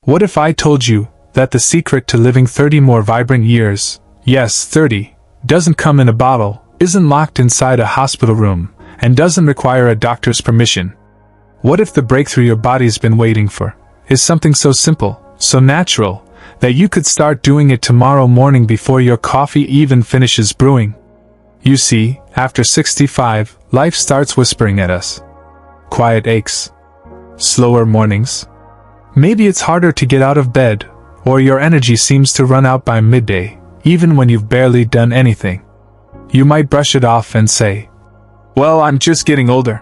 What if I told you that the secret to living 30 more vibrant years, yes, 30, doesn't come in a bottle, isn't locked inside a hospital room, and doesn't require a doctor's permission? What if the breakthrough your body's been waiting for is something so simple, so natural, that you could start doing it tomorrow morning before your coffee even finishes brewing? You see, after 65, life starts whispering at us. Quiet aches. Slower mornings. Maybe it's harder to get out of bed, or your energy seems to run out by midday, even when you've barely done anything. You might brush it off and say, "Well, I'm just getting older."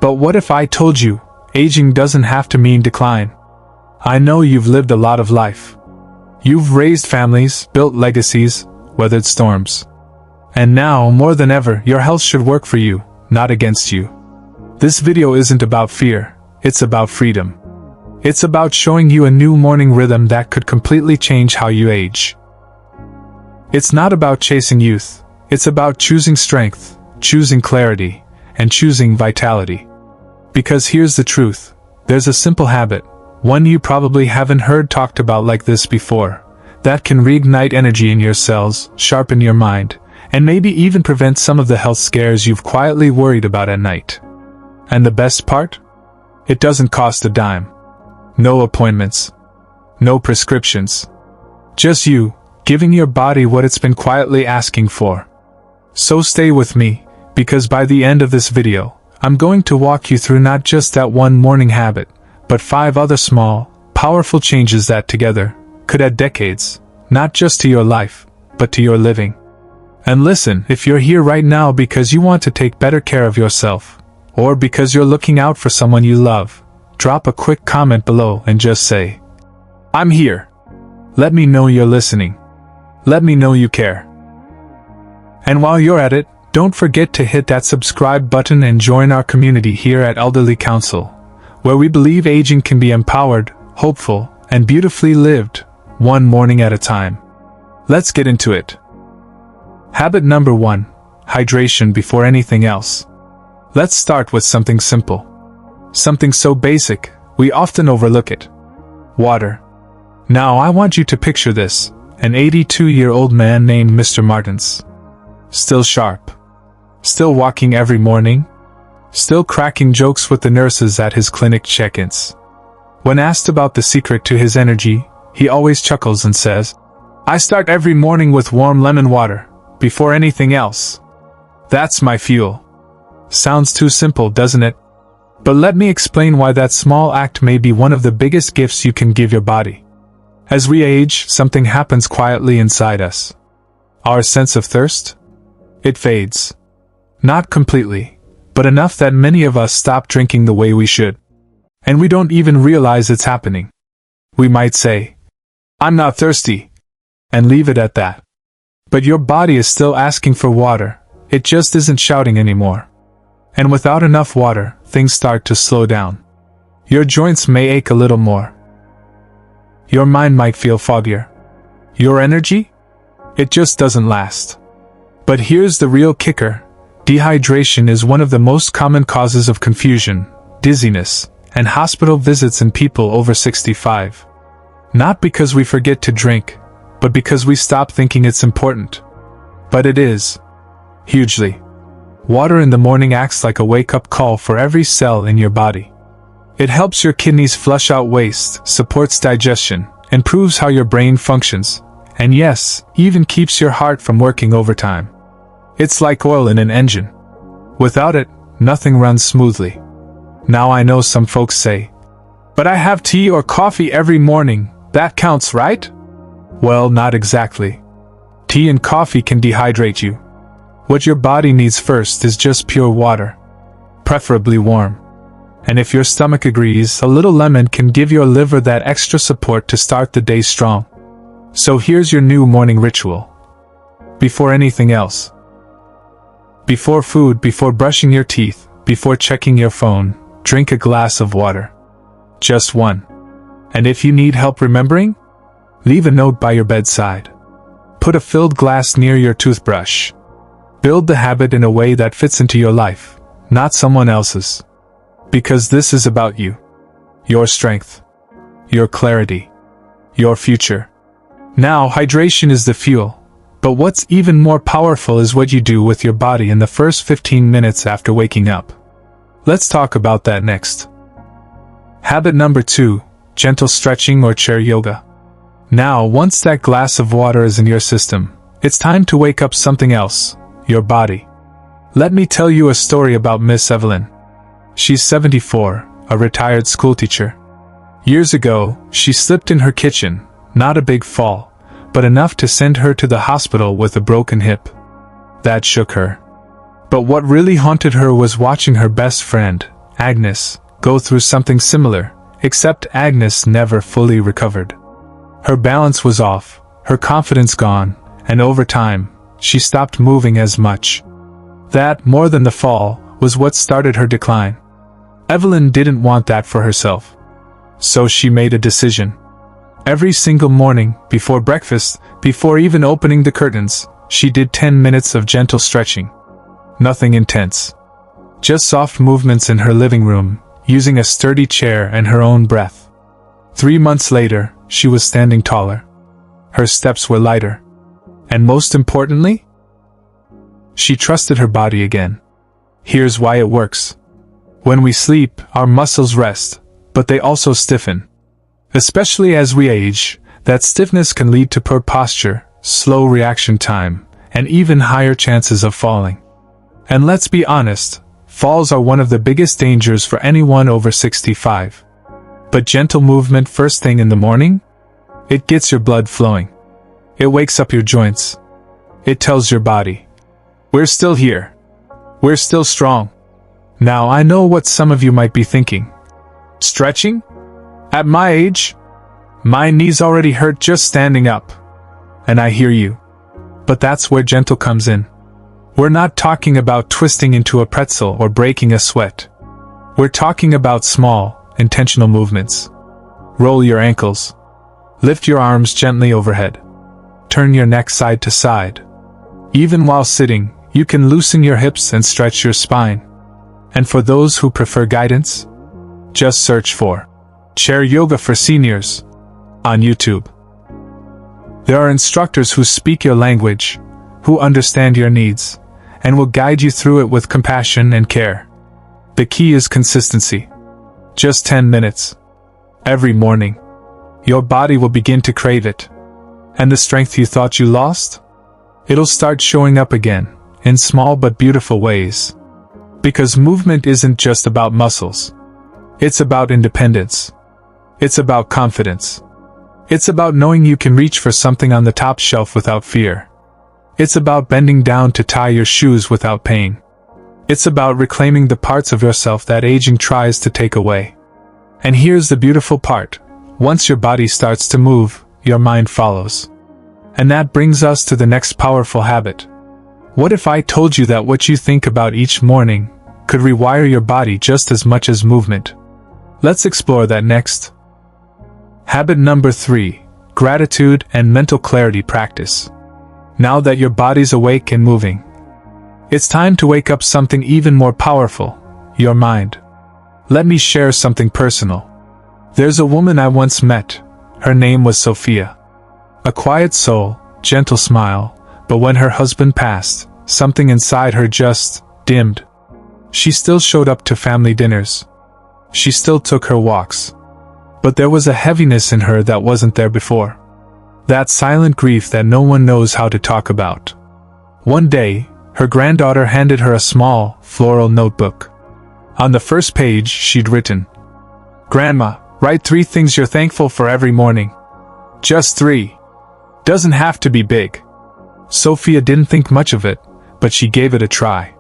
But what if I told you, aging doesn't have to mean decline? I know you've lived a lot of life. You've raised families, built legacies, weathered storms. And now, more than ever, your health should work for you, not against you. This video isn't about fear, it's about freedom. It's about showing you a new morning rhythm that could completely change how you age. It's not about chasing youth, it's about choosing strength, choosing clarity, and choosing vitality. Because here's the truth, there's a simple habit, one you probably haven't heard talked about like this before, that can reignite energy in your cells, sharpen your mind, and maybe even prevent some of the health scares you've quietly worried about at night. And the best part? It doesn't cost a dime. No appointments. No prescriptions. Just you, giving your body what it's been quietly asking for. So stay with me, because by the end of this video, I'm going to walk you through not just that one morning habit, but 5 other small, powerful changes that together could add decades, not just to your life, but to your living. And listen, if you're here right now because you want to take better care of yourself, or because you're looking out for someone you love, drop a quick comment below and just say, "I'm here." Let me know you're listening. Let me know you care. And while you're at it, don't forget to hit that subscribe button and join our community here at Elderly Council, where we believe aging can be empowered, hopeful, and beautifully lived, one morning at a time. Let's get into it. Habit number 1, hydration before anything else. Let's start with something simple. Something so basic, we often overlook it. Water. Now I want you to picture this, an 82-year-old man named Mr. Martins. Still sharp. Still walking every morning. Still cracking jokes with the nurses at his clinic check-ins. When asked about the secret to his energy, he always chuckles and says, "I start every morning with warm lemon water, before anything else. That's my fuel." Sounds too simple, doesn't it? But let me explain why that small act may be one of the biggest gifts you can give your body. As we age, something happens quietly inside us. Our sense of thirst? It fades. Not completely, but enough that many of us stop drinking the way we should. And we don't even realize it's happening. We might say, "I'm not thirsty," and leave it at that. But your body is still asking for water, it just isn't shouting anymore. And without enough water, things start to slow down. Your joints may ache a little more. Your mind might feel foggier. Your energy? It just doesn't last. But here's the real kicker. Dehydration is one of the most common causes of confusion, dizziness, and hospital visits in people over 65. Not because we forget to drink, but because we stop thinking it's important. But it is. Hugely. Water in the morning acts like a wake-up call for every cell in your body. It helps your kidneys flush out waste, supports digestion, improves how your brain functions, and yes, even keeps your heart from working overtime. It's like oil in an engine. Without it, nothing runs smoothly. Now I know some folks say, "But I have tea or coffee every morning, that counts, right?" Well, not exactly. Tea and coffee can dehydrate you. What your body needs first is just pure water. Preferably warm. And if your stomach agrees, a little lemon can give your liver that extra support to start the day strong. So here's your new morning ritual. Before anything else. Before food, before brushing your teeth, before checking your phone, drink a glass of water. Just one. And if you need help remembering, leave a note by your bedside. Put a filled glass near your toothbrush. Build the habit in a way that fits into your life, not someone else's. Because this is about you. Your strength. your clarity, your future. Now, hydration is the fuel, but what's even more powerful is what you do with your body in the first 15 minutes after waking up. Let's talk about that next. Habit number 2, gentle stretching or chair yoga. Now, once that glass of water is in your system, it's time to wake up something else, your body. Let me tell you a story about Miss Evelyn. She's 74, a retired schoolteacher. Years ago, she slipped in her kitchen, not a big fall, but enough to send her to the hospital with a broken hip. That shook her. But what really haunted her was watching her best friend, Agnes, go through something similar, except Agnes never fully recovered. Her balance was off, her confidence gone, and over time, she stopped moving as much. That, more than the fall, was what started her decline. Evelyn didn't want that for herself. So she made a decision. Every single morning, before breakfast, before even opening the curtains, she did 10 minutes of gentle stretching. Nothing intense. Just soft movements in her living room, using a sturdy chair and her own breath. 3 months later, she was standing taller. Her steps were lighter. And most importantly, she trusted her body again. Here's why it works. When we sleep, our muscles rest, but they also stiffen. Especially as we age, that stiffness can lead to poor posture, slow reaction time, and even higher chances of falling. And let's be honest, falls are one of the biggest dangers for anyone over 65. But gentle movement first thing in the morning? It gets your blood flowing. It wakes up your joints. It tells your body, we're still here. We're still strong. Now I know what some of you might be thinking. Stretching? At my age? My knees already hurt just standing up. And I hear you. But that's where gentle comes in. We're not talking about twisting into a pretzel or breaking a sweat. We're talking about small, intentional movements. Roll your ankles. Lift your arms gently overhead. Turn your neck side to side. Even while sitting, you can loosen your hips and stretch your spine. And for those who prefer guidance, just search for Chair Yoga for Seniors on YouTube. There are instructors who speak your language, who understand your needs, and will guide you through it with compassion and care. The key is consistency. Just 10 minutes. Every morning. Your body will begin to crave it. And the strength you thought you lost? It'll start showing up again, in small but beautiful ways. Because movement isn't just about muscles. It's about independence. It's about confidence. It's about knowing you can reach for something on the top shelf without fear. It's about bending down to tie your shoes without pain. It's about reclaiming the parts of yourself that aging tries to take away. And here's the beautiful part. Once your body starts to move, your mind follows. And that brings us to the next powerful habit. What if I told you that what you think about each morning could rewire your body just as much as movement? Let's explore that next. Habit number 3, gratitude and mental clarity practice. Now that your body's awake and moving, it's time to wake up something even more powerful, your mind. Let me share something personal. There's a woman I once met. Her name was Sophia. A quiet soul, gentle smile, but when her husband passed, something inside her just dimmed. She still showed up to family dinners. She still took her walks. But there was a heaviness in her that wasn't there before. That silent grief that no one knows how to talk about. One day, her granddaughter handed her a small, floral notebook. On the first page, she'd written, "Grandma, write 3 things you're thankful for every morning." Just 3. Doesn't have to be big. Sophia didn't think much of it, but she gave it a try.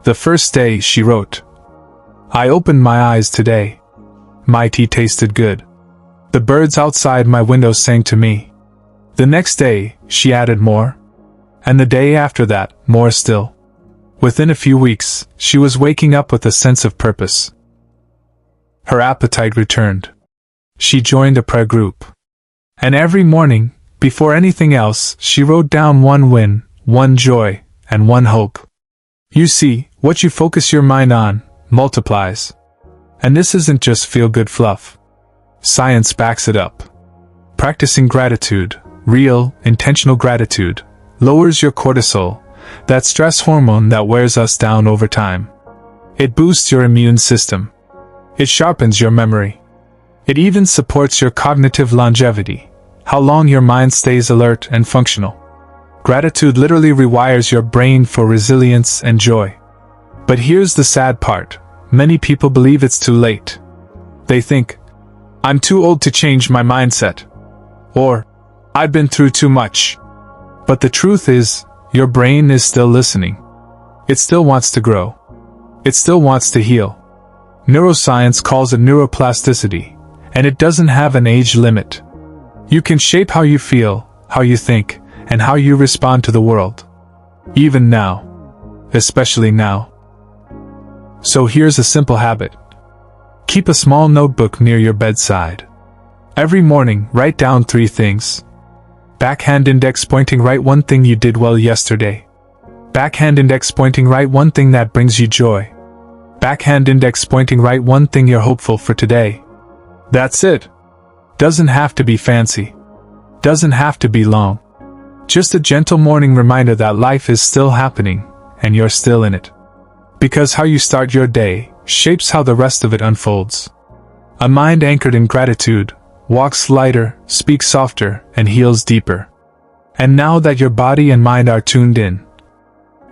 The first day, she wrote, "I opened my eyes today. My tea tasted good. The birds outside my window sang to me." The next day, she added more. And the day after that, more still. Within a few weeks, she was waking up with a sense of purpose. Her appetite returned. She joined a prayer group. And every morning, before anything else, she wrote down one win, one joy, and one hope. You see, what you focus your mind on multiplies. And this isn't just feel-good fluff. Science backs it up. Practicing gratitude, real, intentional gratitude, lowers your cortisol, that stress hormone that wears us down over time. It boosts your immune system. It sharpens your memory. It even supports your cognitive longevity, how long your mind stays alert and functional. Gratitude literally rewires your brain for resilience and joy. But here's the sad part. Many people believe it's too late. They think, I'm too old to change my mindset. Or, I've been through too much. But the truth is, your brain is still listening. It still wants to grow. It still wants to heal. Neuroscience calls it neuroplasticity, and it doesn't have an age limit. You can shape how you feel, how you think, and how you respond to the world. Even now. Especially now. So here's a simple habit. Keep a small notebook near your bedside. Every morning, write down 3 things. Backhand index pointing, write one thing you did well yesterday. Backhand index pointing, write one thing that brings you joy. Backhand index pointing, write one thing you're hopeful for today. That's it. Doesn't have to be fancy. Doesn't have to be long. Just a gentle morning reminder that life is still happening, and you're still in it. Because how you start your day shapes how the rest of it unfolds. A mind anchored in gratitude walks lighter, speaks softer, and heals deeper. And now that your body and mind are tuned in,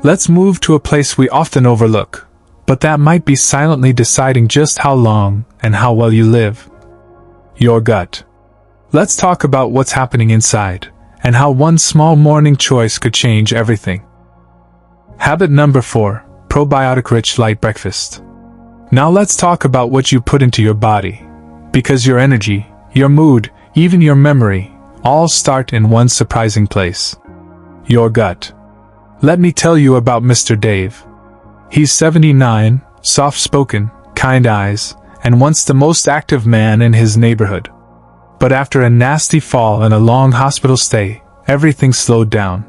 let's move to a place we often overlook, but that might be silently deciding just how long and how well you live. Your gut. Let's talk about what's happening inside, and how one small morning choice could change everything. Habit number 4. Probiotic-rich light breakfast. Now let's talk about what you put into your body. Because your energy, your mood, even your memory, all start in one surprising place. Your gut. Let me tell you about Mr. Dave. He's 79, soft-spoken, kind eyes, and once the most active man in his neighborhood. But after a nasty fall and a long hospital stay, everything slowed down.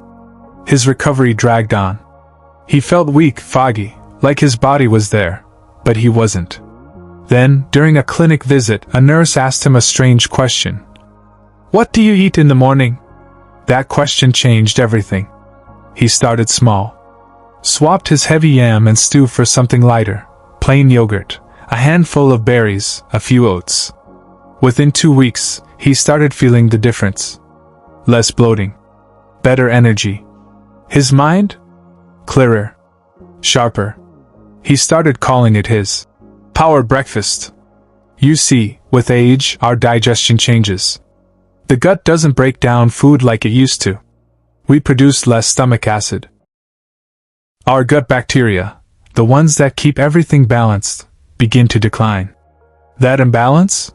His recovery dragged on. He felt weak, foggy, like his body was there, but he wasn't. Then, during a clinic visit, a nurse asked him a strange question. "What do you eat in the morning?" That question changed everything. He started small. Swapped his heavy yam and stew for something lighter, plain yogurt, a handful of berries, a few oats. Within 2 weeks, he started feeling the difference. Less bloating. Better energy. His mind? Clearer. Sharper. He started calling it his power breakfast. You see, with age, our digestion changes. The gut doesn't break down food like it used to. We produce less stomach acid. Our gut bacteria, the ones that keep everything balanced, begin to decline. That imbalance?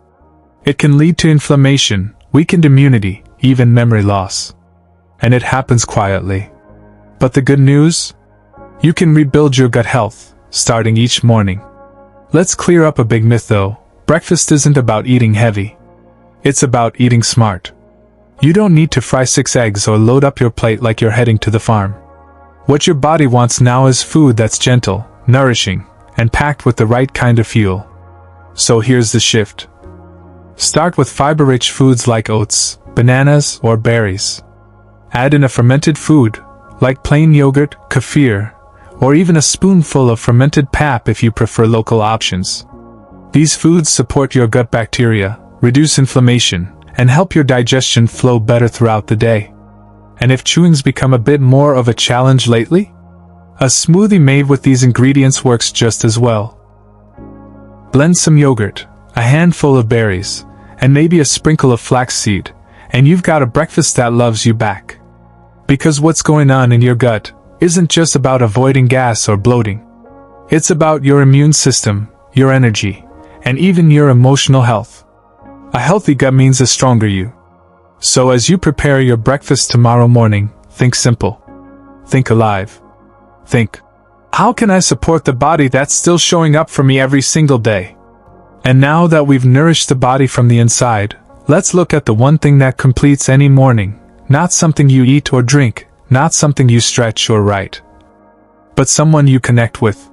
It can lead to inflammation, weakened immunity, even memory loss. And it happens quietly. But the good news? You can rebuild your gut health, starting each morning. Let's clear up a big myth though. Breakfast isn't about eating heavy. It's about eating smart. You don't need to fry 6 eggs or load up your plate like you're heading to the farm. What your body wants now is food that's gentle, nourishing, and packed with the right kind of fuel. So here's the shift. Start with fiber-rich foods like oats, bananas, or berries. Add in a fermented food, like plain yogurt, kefir, or even a spoonful of fermented pap if you prefer local options. These foods support your gut bacteria, reduce inflammation, and help your digestion flow better throughout the day. And if chewing's become a bit more of a challenge lately, a smoothie made with these ingredients works just as well. Blend some yogurt, a handful of berries, and maybe a sprinkle of flaxseed, and you've got a breakfast that loves you back. Because what's going on in your gut isn't just about avoiding gas or bloating. It's about your immune system, your energy, and even your emotional health. A healthy gut means a stronger you. So as you prepare your breakfast tomorrow morning, think simple. Think alive. Think, how can I support the body that's still showing up for me every single day? And now that we've nourished the body from the inside, let's look at the one thing that completes any morning. Not something you eat or drink, not something you stretch or write, but someone you connect with.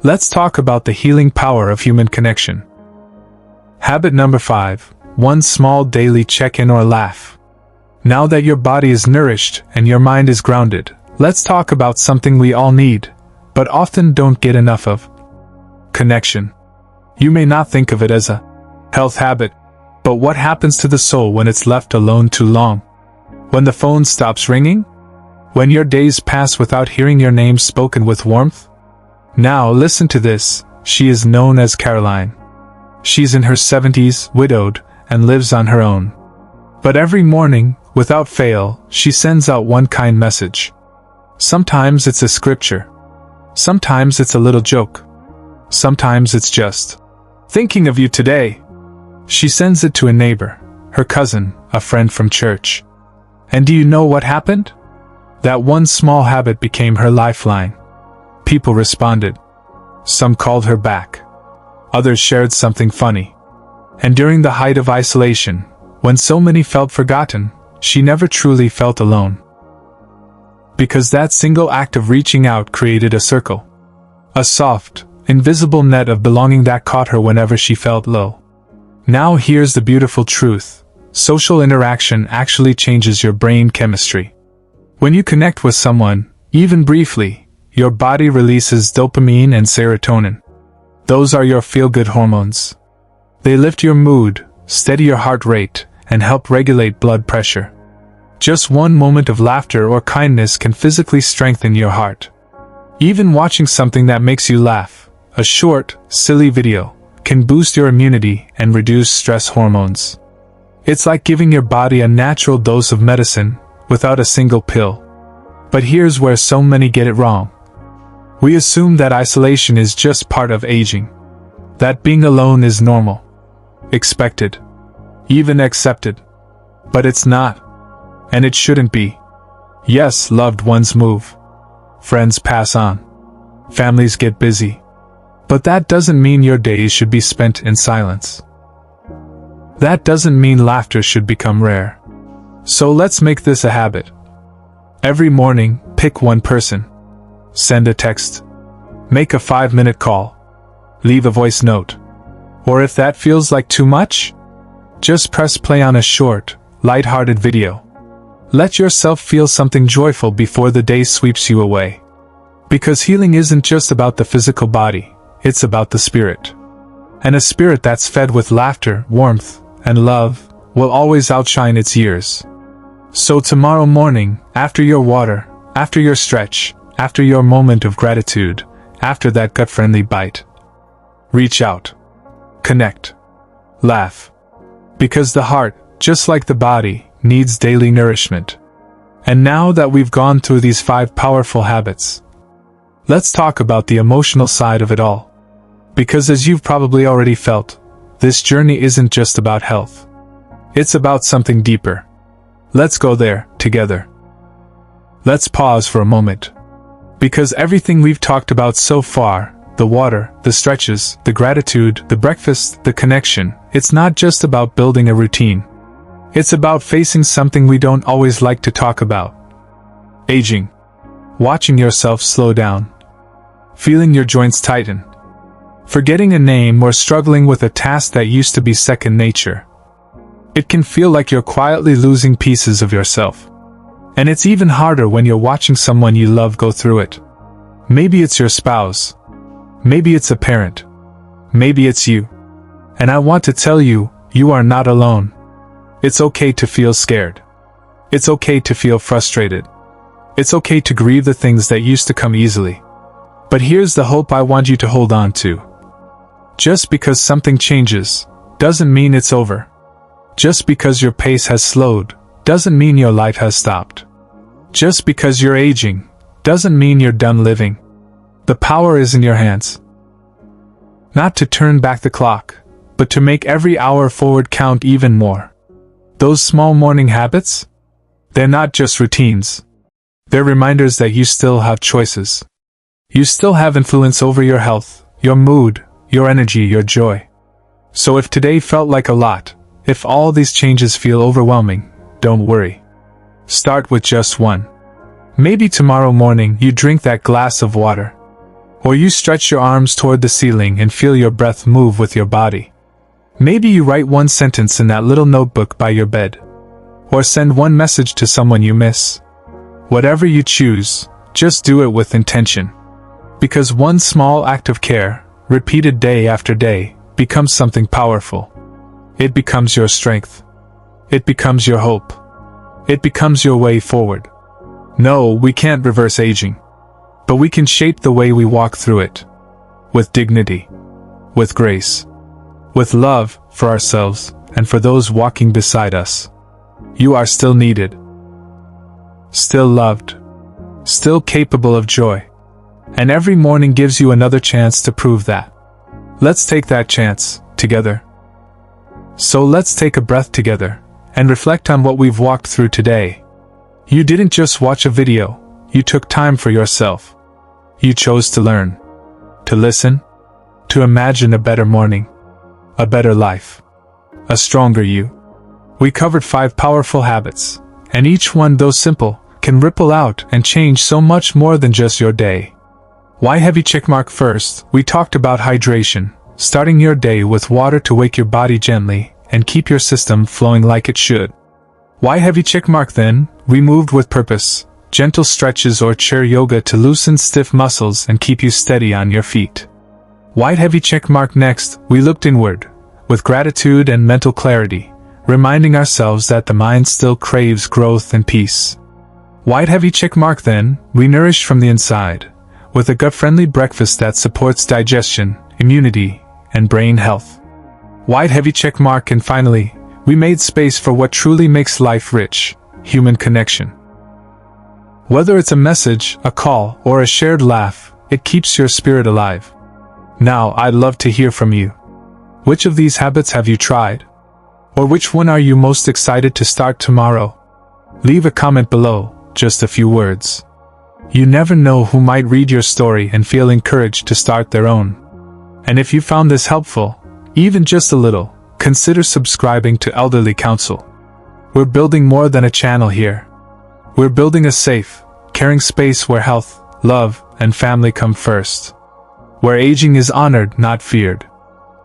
Let's talk about the healing power of human connection. Habit number 5. one small daily check-in or laugh. Now that your body is nourished and your mind is grounded, let's talk about something we all need, but often don't get enough of. Connection. You may not think of it as a health habit, but what happens to the soul when it's left alone too long? When the phone stops ringing? When your days pass without hearing your name spoken with warmth? Now listen to this. She is known as Caroline. She's in her 70s, widowed, and lives on her own. But every morning, without fail, she sends out one kind message. Sometimes it's a scripture. Sometimes it's a little joke. Sometimes it's just thinking of you today. She sends it to a neighbor, her cousin, a friend from church. And do you know what happened? That one small habit became her lifeline. People responded. Some called her back. Others shared something funny. And during the height of isolation, when so many felt forgotten, she never truly felt alone. Because that single act of reaching out created a circle. A soft, invisible net of belonging that caught her whenever she felt low. Now here's the beautiful truth. Social interaction actually changes your brain chemistry. When you connect with someone, even briefly, your body releases dopamine and serotonin. Those are your feel-good hormones. They lift your mood, steady your heart rate, and help regulate blood pressure. Just one moment of laughter or kindness can physically strengthen your heart. Even watching something that makes you laugh, a short, silly video, can boost your immunity and reduce stress hormones. It's like giving your body a natural dose of medicine without a single pill. But here's where so many get it wrong. We assume that isolation is just part of aging. That being alone is normal, expected, even accepted. But it's not. And it shouldn't be. Yes, loved ones move. Friends pass on. Families get busy. But that doesn't mean your days should be spent in silence. That doesn't mean laughter should become rare. So let's make this a habit. Every morning, pick one person. Send a text. Make a 5-minute call. Leave a voice note. Or if that feels like too much, just press play on a short, light-hearted video. Let yourself feel something joyful before the day sweeps you away. Because healing isn't just about the physical body, it's about the spirit. And a spirit that's fed with laughter, warmth, and love will always outshine its years. So tomorrow morning, after your water, after your stretch, after your moment of gratitude, after that gut-friendly bite, reach out. Connect. Laugh. Because the heart, just like the body, needs daily nourishment. And now that we've gone through these 5 powerful habits, let's talk about the emotional side of it all. Because as you've probably already felt, this journey isn't just about health. It's about something deeper. Let's go there, together. Let's pause for a moment. Because everything we've talked about so far, the water, the stretches, the gratitude, the breakfast, the connection, it's not just about building a routine. It's about facing something we don't always like to talk about. Aging. Watching yourself slow down. Feeling your joints tighten. Forgetting a name or struggling with a task that used to be second nature. It can feel like you're quietly losing pieces of yourself. And it's even harder when you're watching someone you love go through it. Maybe it's your spouse. Maybe it's a parent. Maybe it's you. And I want to tell you, you are not alone. It's okay to feel scared. It's okay to feel frustrated. It's okay to grieve the things that used to come easily. But here's the hope I want you to hold on to. Just because something changes, doesn't mean it's over. Just because your pace has slowed, doesn't mean your life has stopped. Just because you're aging, doesn't mean you're done living. The power is in your hands. Not to turn back the clock, but to make every hour forward count even more. Those small morning habits? They're not just routines. They're reminders that you still have choices. You still have influence over your health, your mood, your energy, your joy. So if today felt like a lot, if all these changes feel overwhelming, don't worry. Start with just one. Maybe tomorrow morning you drink that glass of water. Or you stretch your arms toward the ceiling and feel your breath move with your body. Maybe you write one sentence in that little notebook by your bed. Or send one message to someone you miss. Whatever you choose, just do it with intention. Because one small act of care, repeated day after day, becomes something powerful. It becomes your strength. It becomes your hope. It becomes your way forward. No, we can't reverse aging. But we can shape the way we walk through it. With dignity. With grace. With love for ourselves and for those walking beside us. You are still needed. Still loved. Still capable of joy. And every morning gives you another chance to prove that. Let's take that chance, together. So let's take a breath together, and reflect on what we've walked through today. You didn't just watch a video, you took time for yourself. You chose to learn, to listen, to imagine a better morning, a better life, a stronger you. We covered 5 powerful habits, and each one, though simple, can ripple out and change so much more than just your day. Why heavy checkmark? First, we talked about hydration, starting your day with water to wake your body gently and keep your system flowing like it should. Why heavy checkmark? Then, we moved with purpose, gentle stretches or chair yoga to loosen stiff muscles and keep you steady on your feet. Why heavy checkmark? Next, we looked inward, with gratitude and mental clarity, reminding ourselves that the mind still craves growth and peace. Why heavy checkmark? Then, we nourished from the inside, with a gut-friendly breakfast that supports digestion, immunity, and brain health. Wide heavy checkmark. And finally, we made space for what truly makes life rich, human connection. Whether it's a message, a call, or a shared laugh, it keeps your spirit alive. Now, I'd love to hear from you. Which of these habits have you tried? Or which one are you most excited to start tomorrow? Leave a comment below, just a few words. You never know who might read your story and feel encouraged to start their own. And if you found this helpful, even just a little, consider subscribing to Elderly Counsel. We're building more than a channel here. We're building a safe, caring space where health, love, and family come first. Where aging is honored, not feared.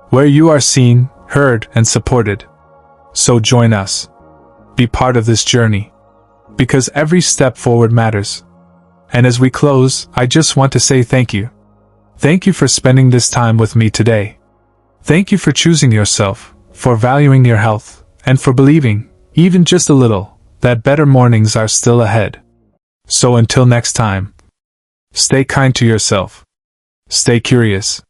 Where you are seen, heard, and supported. So join us. Be part of this journey. Because every step forward matters. And as we close, I just want to say thank you. Thank you for spending this time with me today. Thank you for choosing yourself, for valuing your health, and for believing, even just a little, that better mornings are still ahead. So until next time, stay kind to yourself. Stay curious.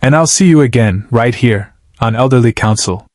And I'll see you again, right here, on Elderly Counsel.